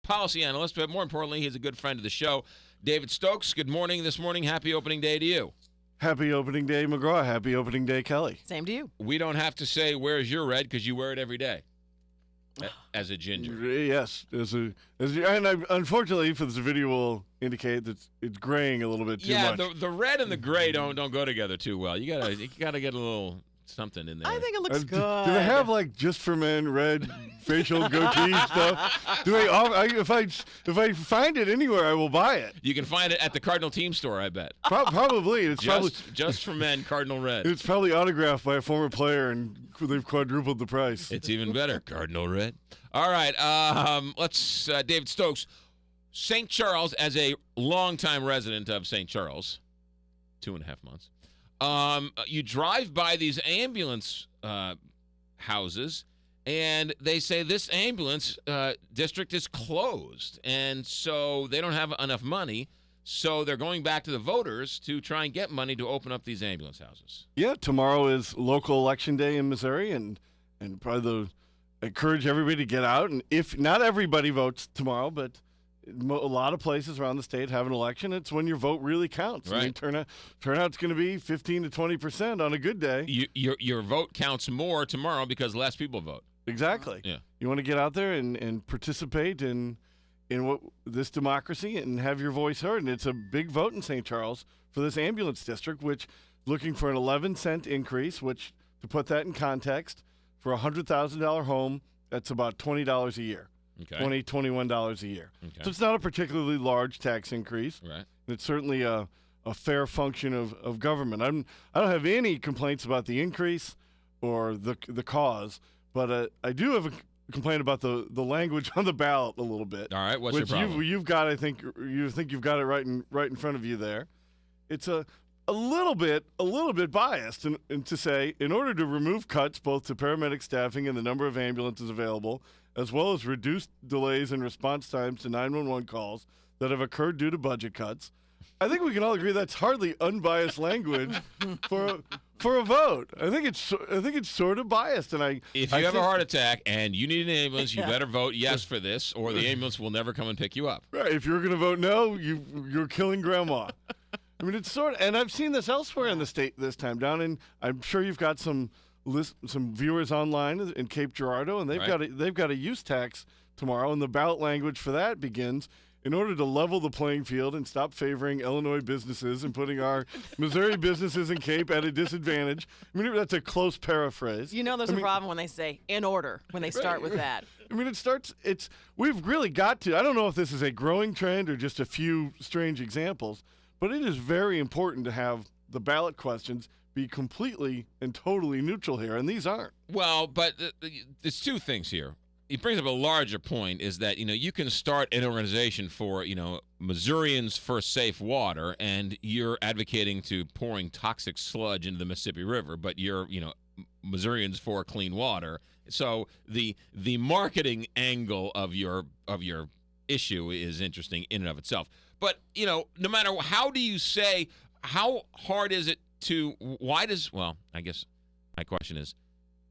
policy analyst, but more importantly, he's a good friend of the show. David Stokes, good morning this morning. Happy opening day to you. Happy opening day, McGraw. Happy opening day, Kelly. Same to you. We don't have to say, where's your red, because you wear it every day as a ginger. Yes. Unfortunately, for this video will indicate that it's graying a little bit too much. Yeah, the red and the gray don't go together too well. You gotta get a little something in there. I think it looks good. Do they have like just for men red facial goatee stuff? Do they? If I find it anywhere, I will buy it. You can find it at the Cardinal Team Store, I bet. Probably. It's just for men, Cardinal Red. It's probably autographed by a former player, and they've quadrupled the price. It's even better, Cardinal Red. All right, let's David Stokes, St. Charles, as a longtime resident of St. Charles, 2.5 months. You drive by these ambulance houses, and they say this ambulance district is closed, and so they don't have enough money, so they're going back to the voters to try and get money to open up these ambulance houses. Yeah, tomorrow is local election day in Missouri, and probably encourage everybody to get out. And if not everybody votes tomorrow, but a lot of places around the state have an election. It's when your vote really counts. Right. I mean, turnout's going to be 15 to 20% on a good day. Your vote counts more tomorrow because less people vote. Exactly. Yeah. You want to get out there and participate in what this democracy and have your voice heard. And it's a big vote in St. Charles for this ambulance district, which looking for an 11-cent increase, which, to put that in context, for a $100,000 home, that's about $20 a year. Okay. $21 a year. Okay. So it's not a particularly large tax increase. Right. It's certainly a fair function of government. I don't have any complaints about the increase or the cause, but I do have a complaint about the language on the ballot a little bit. All right, what's your problem? You've got, I think you've got it right in front of you there. It's a little bit biased and to say, in order to remove cuts both to paramedic staffing and the number of ambulances available, as well as reduced delays in response times to 911 calls that have occurred due to budget cuts, I think we can all agree that's hardly unbiased language for a vote. I think it's sort of biased, and if you have a heart attack and you need an ambulance, you better vote yes for this, or the ambulance will never come and pick you up. Right. If you're going to vote no, you're killing grandma. I mean, it's sort of, and I've seen this elsewhere in the state this time down in. I'm sure you've got some viewers online in Cape Girardeau, and they've got a use tax tomorrow, and the ballot language for that begins: in order to level the playing field and stop favoring Illinois businesses and putting our Missouri businesses in Cape at a disadvantage. I mean, that's a close paraphrase. You know there's a problem when they say in order, when they start with that. I mean, we've really got to, I don't know if this is a growing trend or just a few strange examples, but it is very important to have the ballot questions be completely and totally neutral here, and these aren't. Well, but there's two things here. It brings up a larger point, is that, you can start an organization for, Missourians for safe water, and you're advocating to pouring toxic sludge into the Mississippi River, but you're, Missourians for clean water. So the marketing angle of your issue is interesting in and of itself. But, no matter how do you say, how hard is it I guess my question is,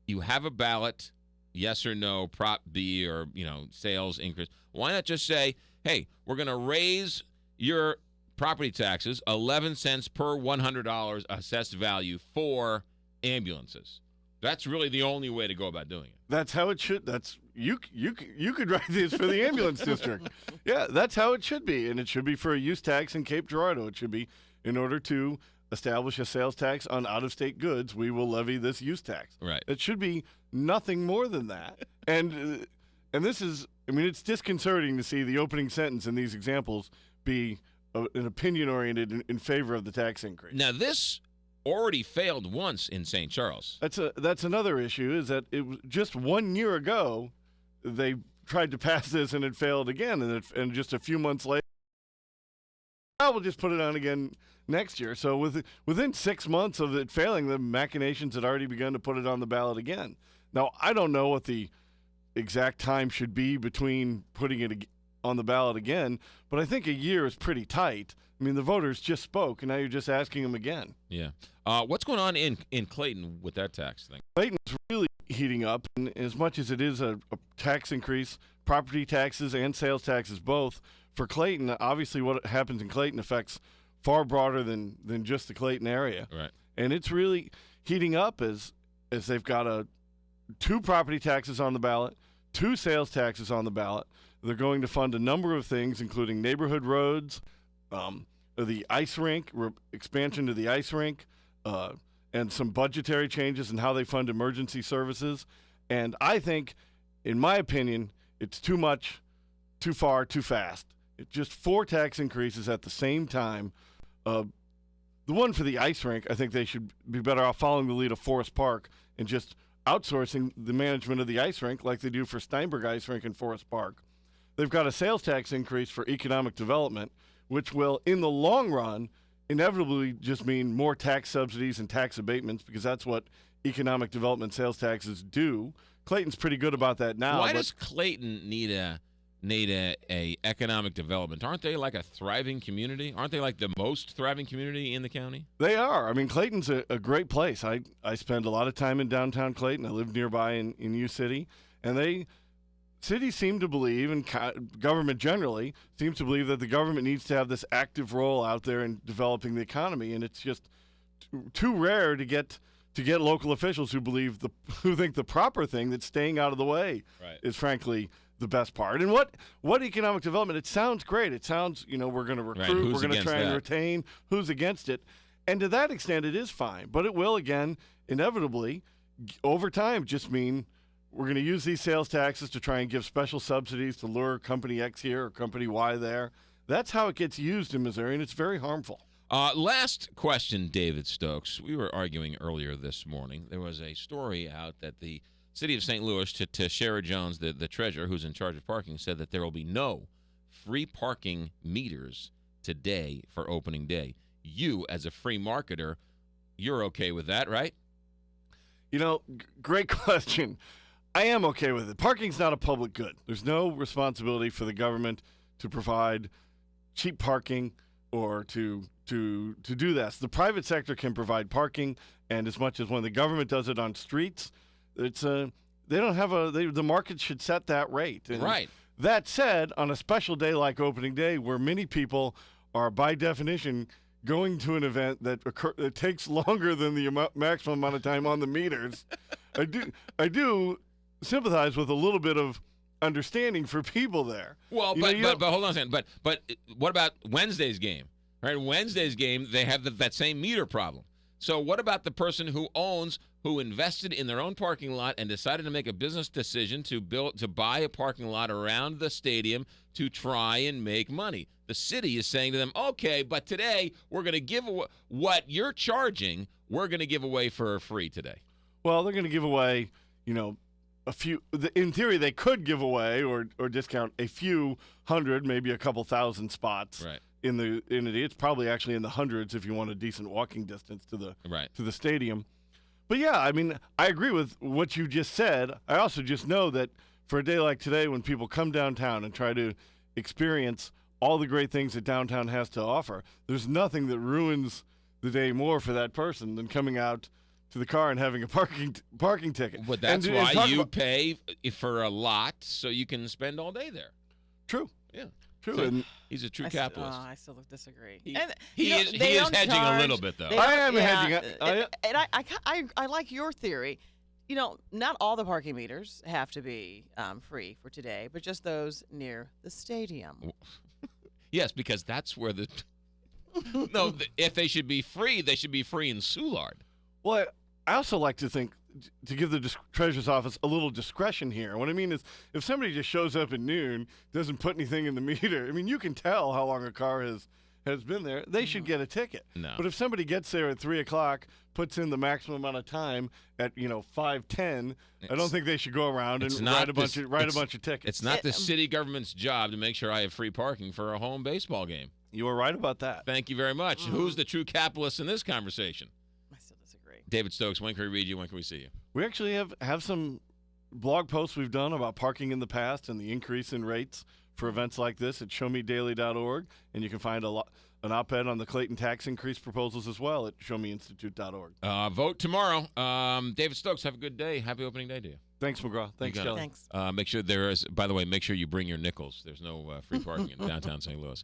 you have a ballot, yes or no, Prop B or, sales increase. Why not just say, hey, we're going to raise your property taxes 11 cents per $100 assessed value for ambulances? That's really the only way to go about doing it. That's how it should. You could write this for the ambulance district. Yeah, that's how it should be, and it should be for a use tax in Cape Girardeau. It should be in order to establish a sales tax on out-of-state goods, we will levy this use tax. Right. It should be nothing more than that. And this is, I mean, it's disconcerting to see the opening sentence in these examples be an opinion-oriented in favor of the tax increase. Now, this already failed once in St. Charles. That's another issue, is that it was just 1 year ago they tried to pass this and it failed again, and just a few months later, we'll just put it on again next year. So within 6 months of it failing, the machinations had already begun to put it on the ballot again. Now, I don't know what the exact time should be between putting it on the ballot again, but I think a year is pretty tight. I mean, the voters just spoke, and now you're just asking them again. Yeah. What's going on in Clayton with that tax thing? Clayton's really heating up. And as much as it is a tax increase, property taxes and sales taxes both, for Clayton, obviously what happens in Clayton affects far broader than just the Clayton area. Right. And it's really heating up as they've got 2 property taxes on the ballot, 2 sales taxes on the ballot. They're going to fund a number of things, including neighborhood roads, the ice rink, expansion to the ice rink, and some budgetary changes in how they fund emergency services. And I think, in my opinion, it's too much, too far, too fast. It's just 4 tax increases at the same time. The one for the ice rink, I think they should be better off following the lead of Forest Park and just outsourcing the management of the ice rink like they do for Steinberg Ice Rink in Forest Park. They've got a sales tax increase for economic development, which will, in the long run, inevitably just mean more tax subsidies and tax abatements, because that's what economic development sales taxes do. Clayton's pretty good about that now. Why does Clayton need a economic development? Aren't they like a thriving community? Aren't they like the most thriving community in the county? They are. I mean, Clayton's a great place. I spend a lot of time in downtown Clayton. I live nearby in U City, and cities seem to believe, and government generally seems to believe, that the government needs to have this active role out there in developing the economy, and it's just too rare to get local officials who think the proper thing, that's staying out of the way, is frankly the best part. And what economic development? It sounds great. It sounds, we're going to recruit, we're going to try and retain. Who's against it? And to that extent, it is fine. But it will, again, inevitably, over time, just mean we're going to use these sales taxes to try and give special subsidies to lure company X here or company Y there. That's how it gets used in Missouri, and it's very harmful. Last question, David Stokes. We were arguing earlier this morning. There was a story out that the city of St. Louis, to Shara Jones, the treasurer who's in charge of parking, said that there will be no free parking meters today for opening day. You, as a free marketer, you're okay with that, right? Great question. I am okay with it. Parking's not a public good. There's no responsibility for the government to provide cheap parking or to do this. The private sector can provide parking, and as much as when the government does it on streets, the market should set that rate. And right. That said, on a special day like opening day, where many people are by definition going to an event that takes longer than the maximum amount of time on the meters, I do sympathize with a little bit of understanding for people there. Well, but hold on a second. But what about Wednesday's game? Right, Wednesday's game, they have that same meter problem. So what about the person who invested in their own parking lot and decided to make a business decision to buy a parking lot around the stadium to try and make money? The city is saying to them, okay, but today we're going to give away what you're charging. We're going to give away for free today. Well, they're going to give away, a few. In theory, they could give away or discount a few hundred, maybe a couple thousand spots. Right. It's probably actually in the hundreds if you want a decent walking distance to the stadium. But yeah, I mean, I agree with what you just said. I also just know that for a day like today, when people come downtown and try to experience all the great things that downtown has to offer, there's nothing that ruins the day more for that person than coming out to the car and having a parking ticket. But that's why you pay for a lot, so you can spend all day there. True. Yeah. True. So and he's a true capitalist. I still disagree. He is hedging a little bit, though. I am hedging. And I like your theory. Not all the parking meters have to be free for today, but just those near the stadium. Yes, because that's where if they should be free, they should be free in Soulard. Well, I also like to think to give the treasurer's office a little discretion here. What I mean is, if somebody just shows up at noon, doesn't put anything in the meter, I mean, you can tell how long a car has been there. They should get a ticket. No. But if somebody gets there at 3 o'clock, puts in the maximum amount of time at 5:10, I don't think they should go around and write a bunch of tickets. It's not the city government's job to make sure I have free parking for a home baseball game. You were right about that. Thank you very much. Who's the true capitalist in this conversation? I still disagree. David Stokes, when can we read you? When can we see you? We actually have some blog posts we've done about parking in the past and the increase in rates for events like this at showmedaily.org, and you can find a an op-ed on the Clayton tax increase proposals as well at showmeinstitute.org. Vote tomorrow. David Stokes, have a good day. Happy opening day to you. Thanks, McGraw. Thanks, got it. Kelly. Thanks. Make sure there is, by the way, make sure you bring your nickels. There's no free parking in downtown St. Louis.